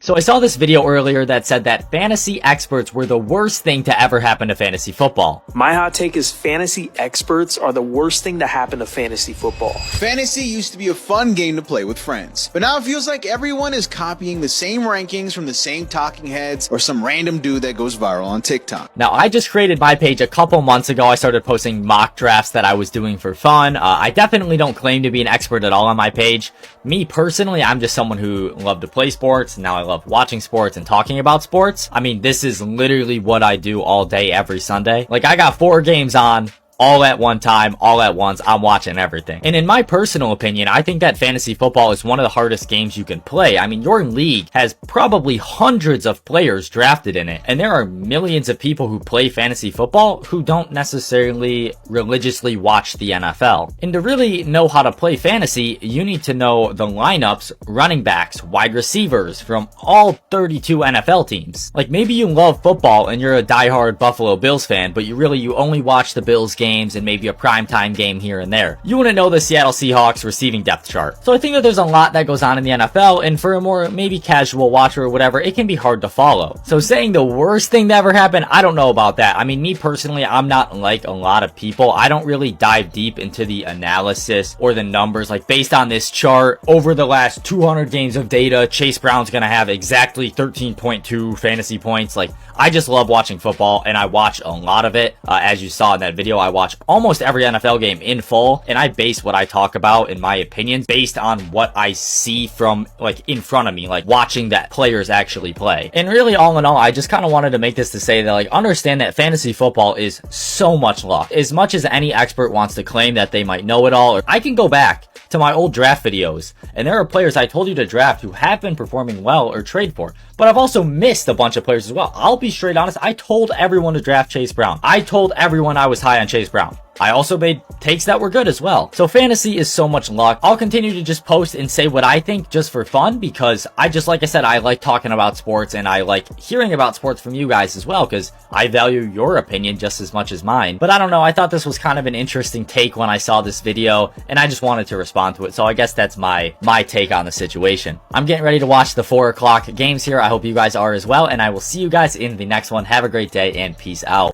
So I saw this video earlier that said that fantasy experts were the worst thing to ever happen to fantasy football. My hot take is fantasy experts are the worst thing to happen to fantasy football. Fantasy used to be a fun game to play with friends, but now it feels like everyone is copying the same rankings from the same talking heads or some random dude that goes viral on TikTok. Now, I just created my page a couple months ago. I started posting mock drafts that I was doing for fun. I definitely don't claim to be an expert at all on my page. Me personally, I'm just someone who loved to play sports. Now I love watching sports and talking about sports. I mean, this is literally what I do all day, every Sunday. Like, I got 4 games on all at one time, all at once. I'm watching everything. And in my personal opinion, I think that fantasy football is one of the hardest games you can play. I mean, your league has probably hundreds of players drafted in it. And there are millions of people who play fantasy football who don't necessarily religiously watch the NFL. And to really know how to play fantasy, you need to know the lineups, running backs, wide receivers from all 32 NFL teams. Like, maybe you love football and you're a diehard Buffalo Bills fan, but you only watch the Bills games and maybe a primetime game here and there. You wouldn't know the Seattle Seahawks receiving depth chart. So I think that there's a lot that goes on in the NFL, and for a more maybe casual watcher or whatever, it can be hard to follow. So saying the worst thing that ever happened, I don't know about that. I mean, me personally, I'm not like a lot of people. I don't really dive deep into the analysis or the numbers. Like, based on this chart, over the last 200 games of data, Chase Brown's gonna have exactly 13.2 fantasy points. Like, I just love watching football, and I watch a lot of it. As you saw in that video, I watch almost every NFL game in full, and I base what I talk about, in my opinions, based on what I see from, like, in front of me, like watching that players actually play. And really, all in all, I just kind of wanted to make this to say that, like, understand that fantasy football is so much luck. As much as any expert wants to claim that they might know it all, or I can go back to my old draft videos, and there are players I told you to draft who have been performing well or trade for, but I've also missed a bunch of players as well. I'll be straight honest, I told everyone to draft Chase Brown. I told everyone I was high on Chase Brown. I also made takes that were good as well. So fantasy is so much luck. I'll continue to just post and say what I think just for fun, because like I said, I like talking about sports, and I like hearing about sports from you guys as well, because I value your opinion just as much as mine. But I don't know, I thought this was kind of an interesting take when I saw this video, and I just wanted to respond to it. So I guess that's my take on the situation. I'm getting ready to watch the 4 o'clock games here. I hope you guys are as well, and I will see you guys in the next one. Have a great day, and peace out.